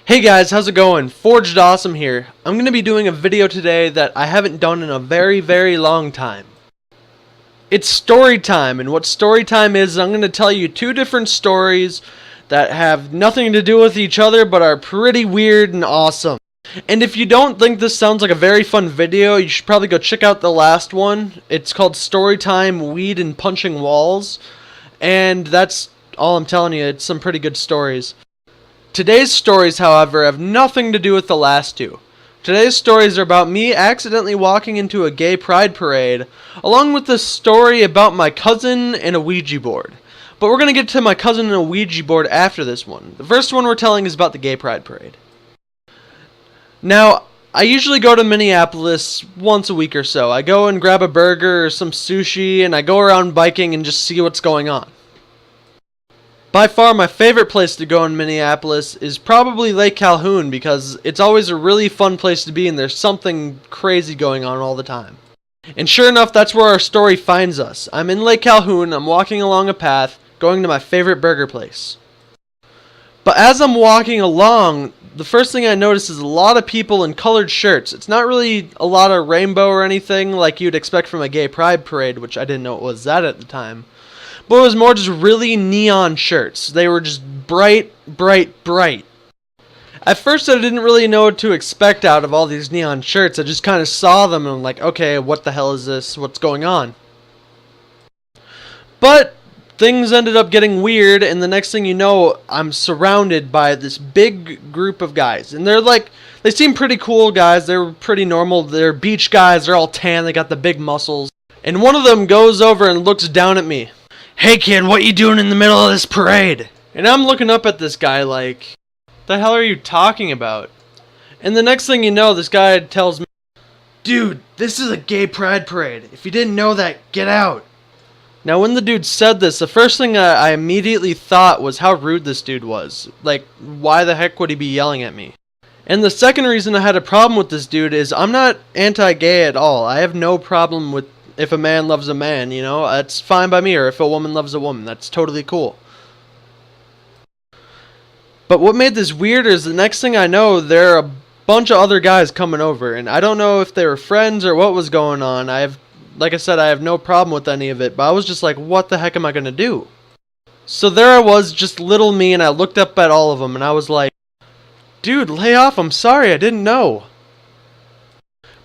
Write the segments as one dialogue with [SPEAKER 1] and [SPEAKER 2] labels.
[SPEAKER 1] Hey guys, how's it going? Forged Awesome here. I'm going to be doing a video today that I haven't done in a very long time. It's story time, and what story time is I'm going to tell you two different stories that have nothing to do with each other but are pretty weird and awesome. And if you don't think this sounds like a very fun video, you should probably go check out the last one. It's called Storytime Weed and Punching Walls, and that's all I'm telling you. It's some pretty good stories. Today's stories, however, have nothing to do with the last two. Today's stories are about me accidentally walking into a gay pride parade, along with a story about my cousin and a Ouija board. But we're going to get to my cousin and a Ouija board after this one. The first one we're telling is about the gay pride parade. Now, I usually go to Minneapolis once a week or so. I go and grab a burger or some sushi, and I go around biking and just see what's going on. By far, my favorite place to go in Minneapolis is probably Lake Calhoun because it's always a really fun place to be and there's something crazy going on all the time. And sure enough, that's where our story finds us. I'm in Lake Calhoun, I'm walking along a path, going to my favorite burger place. But as I'm walking along, the first thing I notice is a lot of people in colored shirts. It's not really a lot of rainbow or anything like you'd expect from a gay pride parade, which I didn't know it was that at the time. But it was more just really neon shirts. They were just bright. At first I didn't really know what to expect out of all these neon shirts. I just kind of saw them and I'm like, okay, what the hell is this? What's going on? But things ended up getting weird, and the next thing you know, I'm surrounded by this big group of guys. And they seem pretty cool guys. They're pretty normal. They're beach guys. They're all tan. They got the big muscles. And one of them goes over and looks down at me. "Hey kid, what you doing in the middle of this parade?" And I'm looking up at this guy like, the hell are you talking about? And the next thing you know, this guy tells me, "Dude, this is a gay pride parade. If you didn't know that, get out." Now when the dude said this, the first thing I immediately thought was how rude this dude was. Like, why the heck would he be yelling at me? And the second reason I had a problem with this dude is I'm not anti-gay at all. I have no problem with if a man loves a man, you know, that's fine by me, or if a woman loves a woman, that's totally cool. But what made this weirder is the next thing I know, there are a bunch of other guys coming over, and I don't know if they were friends or what was going on. Like I said, I have no problem with any of it, but I was just like, what the heck am I going to do? So there I was, just little me, and I looked up at all of them, and I was like, dude, lay off, I'm sorry, I didn't know.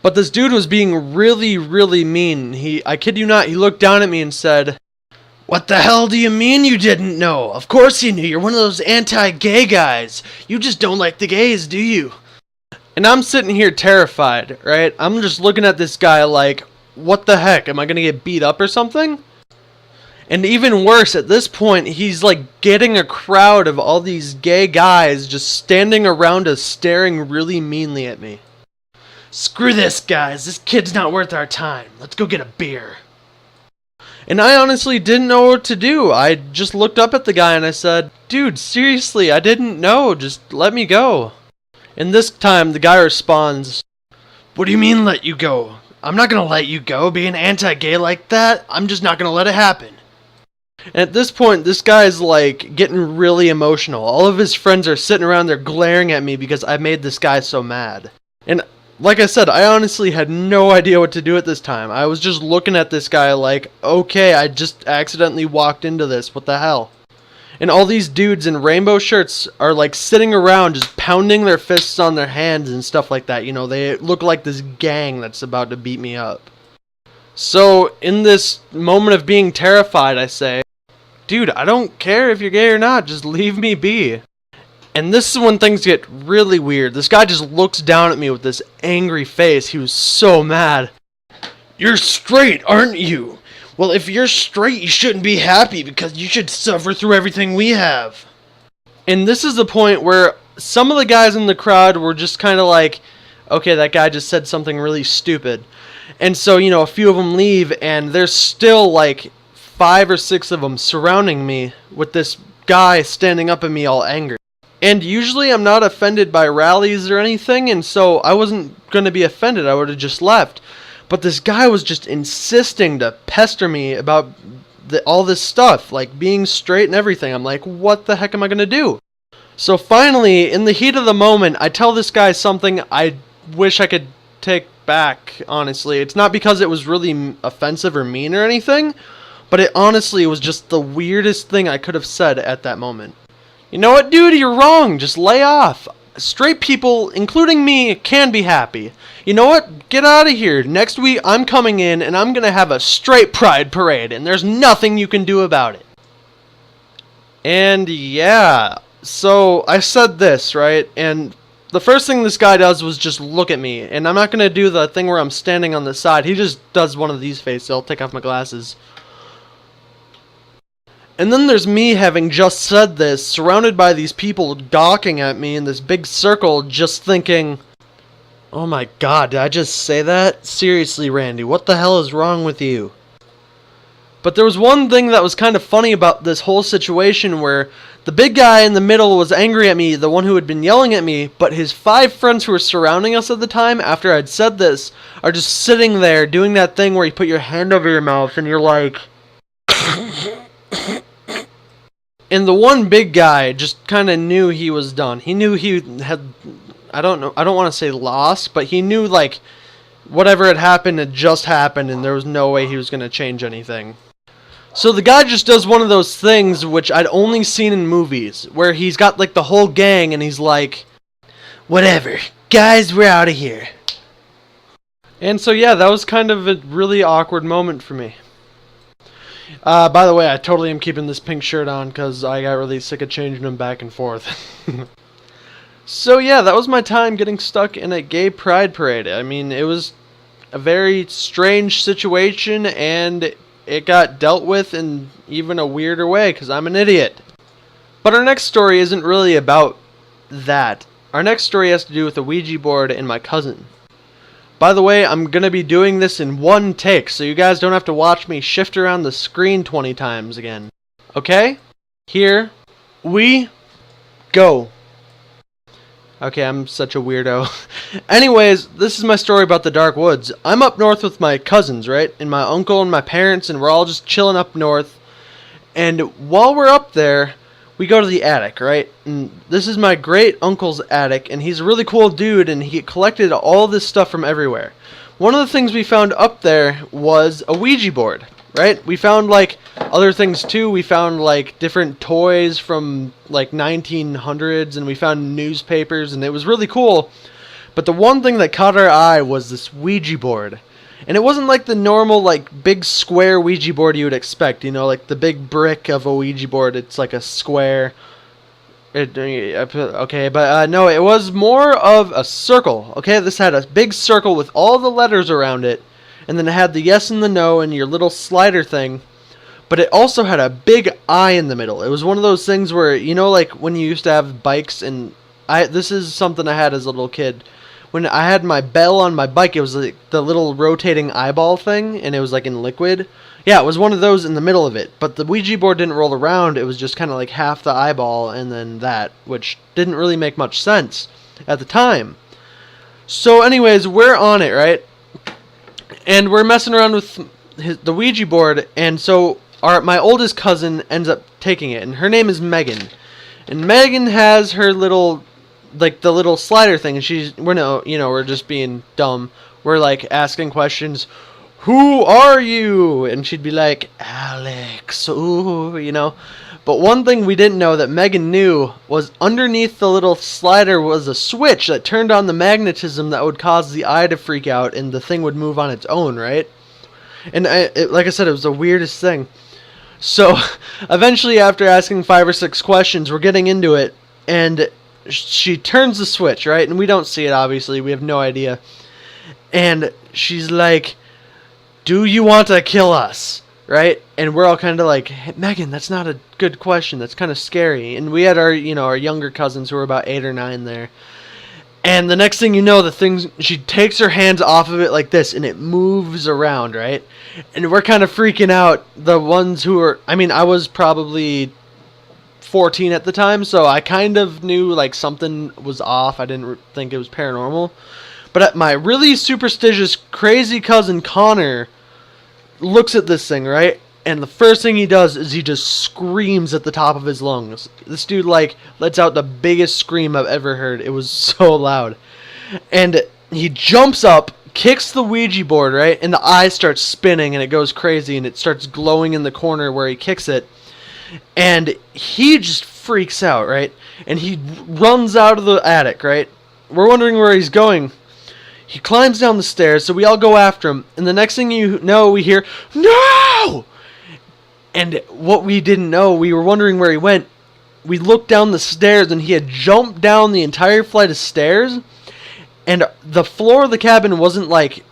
[SPEAKER 1] But this dude was being really mean. I kid you not, he looked down at me and said, "What the hell do you mean you didn't know? Of course you knew. You're one of those anti-gay guys. You just don't like the gays, do you?" And I'm sitting here terrified, right? I'm just looking at this guy like, what the heck? Am I going to get beat up or something? And even worse, at this point, he's like getting a crowd of all these gay guys just standing around us staring really meanly at me. "Screw this, guys. This kid's not worth our time. Let's go get a beer." And I honestly didn't know what to do. I just looked up at the guy and I said, "Dude, seriously, I didn't know. Just let me go." And this time the guy responds, "What do you mean let you go? I'm not going to let you go. Being anti-gay like that, I'm just not going to let it happen." And at this point, this guy's like getting really emotional. All of his friends are sitting around there glaring at me because I made this guy so mad. And like I said, I honestly had no idea what to do at this time. I was just looking at this guy like, okay, I just accidentally walked into this. What the hell? And all these dudes in rainbow shirts are like sitting around just pounding their fists on their hands and stuff like that. You know, they look like this gang that's about to beat me up. So in this moment of being terrified, I say, "Dude, I don't care if you're gay or not. Just leave me be." And this is when things get really weird. This guy just looks down at me with this angry face. He was so mad. "You're straight, aren't you? Well, if you're straight, you shouldn't be happy because you should suffer through everything we have." And this is the point where some of the guys in the crowd were just kind of like, okay, that guy just said something really stupid. And so, you know, a few of them leave, and there's still like 5 or 6 of them surrounding me with this guy standing up at me all angry. And usually I'm not offended by rallies or anything, and so I wasn't going to be offended. I would have just left. But this guy was just insisting to pester me about all this stuff, like being straight and everything. I'm like, what the heck am I going to do? So finally, in the heat of the moment, I tell this guy something I wish I could take back, honestly. It's not because it was really offensive or mean or anything, but it honestly was just the weirdest thing I could have said at that moment. You know what, dude? You're wrong. Just lay off. Straight people, including me, can be happy. You know what? Get out of here. Next week, I'm coming in and I'm going to have a straight pride parade, and there's nothing you can do about it. And yeah, so I said this, right? And the first thing this guy does was just look at me. And I'm not going to do the thing where I'm standing on the side. He just does one of these faces. I'll take off my glasses. And then there's me having just said this, surrounded by these people gawking at me in this big circle, just thinking, oh my god, did I just say that? Seriously, Randy, what the hell is wrong with you? But there was one thing that was kind of funny about this whole situation where the big guy in the middle was angry at me, the one who had been yelling at me, but his 5 friends who were surrounding us at the time, after I'd said this, are just sitting there doing that thing where you put your hand over your mouth and you're like... And the one big guy just kind of knew he was done. He knew he had, I don't want to say lost, but he knew, like, whatever had happened had just happened and there was no way he was going to change anything. So the guy just does one of those things which I'd only seen in movies, where he's got, like, the whole gang and he's like, whatever, guys, we're out of here. And so yeah, that was kind of a really awkward moment for me. By the way, I totally am keeping this pink shirt on because I got really sick of changing them back and forth. So yeah, that was my time getting stuck in a gay pride parade. I mean, it was a very strange situation and it got dealt with in even a weirder way because I'm an idiot. But our next story isn't really about that. Our next story has to do with the Ouija board and my cousin. By the way, I'm going to be doing this in one take, so you guys don't have to watch me shift around the screen 20 times again. Okay? Here we go. Okay, I'm such a weirdo. Anyways, this is my story about the dark woods. I'm up north with my cousins, right? And my uncle and my parents, and we're all just chilling up north. And while we're up there, we go to the attic, right? And this is my great uncle's attic, and he's a really cool dude, and he collected all this stuff from everywhere. One of the things we found up there was a Ouija board, right? We found, like, other things too. We found, like, different toys from, like, 1900s, and we found newspapers, and it was really cool. But the one thing that caught our eye was this Ouija board. And it wasn't like the normal, like, big square Ouija board you would expect, you know, like the big brick of a Ouija board. It's like a square. Okay, but no, it was more of a circle. Okay, this had a big circle with all the letters around it, and then it had the yes and the no and your little slider thing. But it also had a big eye in the middle. It was one of those things where, you know, like when you used to have bikes, and this is something I had as a little kid. When I had my bell on my bike, it was like the little rotating eyeball thing, and it was like in liquid. Yeah, it was one of those in the middle of it, but the Ouija board didn't roll around. It was just kind of like half the eyeball and then that, which didn't really make much sense at the time. So anyways, we're on it, right? And we're messing around with the Ouija board, and so my oldest cousin ends up taking it, and her name is Megan. And Megan has her little... like the little slider thing, and we're just being dumb. We're like asking questions, who are you? And she'd be like, Alex, ooh, you know. But one thing we didn't know that Megan knew was underneath the little slider was a switch that turned on the magnetism that would cause the eye to freak out and the thing would move on its own, right? And like I said, it was the weirdest thing. So eventually, after asking 5 or 6 questions, we're getting into it, and she turns the switch, right? And we don't see it, obviously. We have no idea. And she's like, do you want to kill us? Right? And we're all kind of like, hey, Megan, that's not a good question. That's kind of scary. And we had our younger cousins who were about 8 or 9 there. And the next thing you know, she takes her hands off of it like this, and it moves around, right? And we're kind of freaking out. The ones who are, I was probably 14 at the time, so I kind of knew like something was off. I didn't think it was paranormal. But my really superstitious, crazy cousin Connor looks at this thing, right? And the first thing he does is he just screams at the top of his lungs. This dude, like, lets out the biggest scream I've ever heard. It was so loud. And he jumps up, kicks the Ouija board, right? And the eye starts spinning and it goes crazy and it starts glowing in the corner where he kicks it. And he just freaks out, right? And he runs out of the attic, right? We're wondering where he's going. He climbs down the stairs, so we all go after him. And the next thing you know, we hear, "No!" And what we didn't know, we were wondering where he went. We looked down the stairs and he had jumped down the entire flight of stairs. And the floor of the cabin wasn't like,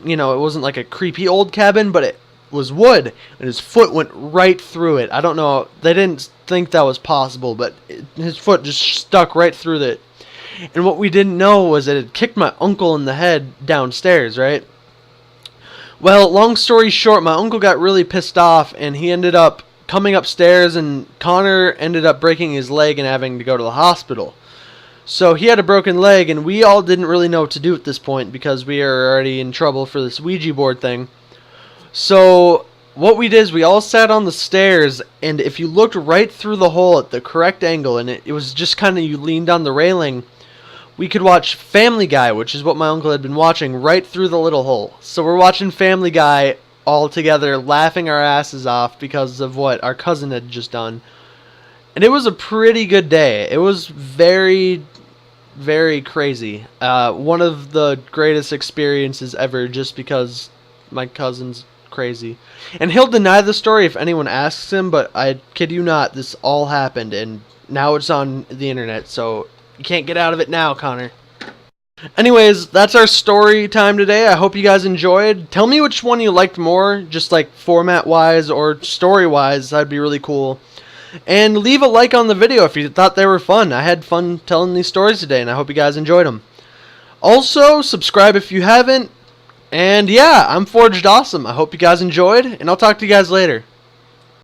[SPEAKER 1] it wasn't like a creepy old cabin, but it was wood. And his foot went right through it. I don't know, they didn't think that was possible, but his foot just stuck right through it. And what we didn't know was that it kicked my uncle in the head downstairs, right? Well, long story short, my uncle got really pissed off, and he ended up coming upstairs, and Connor ended up breaking his leg and having to go to the hospital. So he had a broken leg, and we all didn't really know what to do at this point because we are already in trouble for this Ouija board thing. So what we did is we all sat on the stairs, and if you looked right through the hole at the correct angle, and it was just kind of, you leaned on the railing, we could watch Family Guy, which is what my uncle had been watching, right through the little hole. So we're watching Family Guy all together, laughing our asses off because of what our cousin had just done. And it was a pretty good day. It was very, very crazy. One of the greatest experiences ever, just because my cousin's crazy. And he'll deny the story if anyone asks him, but I kid you not, this all happened, and now it's on the internet, so you can't get out of it now, Connor. Anyways, that's our story time today. I hope you guys enjoyed. Tell me which one you liked more, just like format-wise or story-wise. That'd be really cool. And leave a like on the video if you thought they were fun. I had fun telling these stories today, and I hope you guys enjoyed them. Also, subscribe if you haven't. And yeah, I'm Forged Awesome. I hope you guys enjoyed, and I'll talk to you guys later.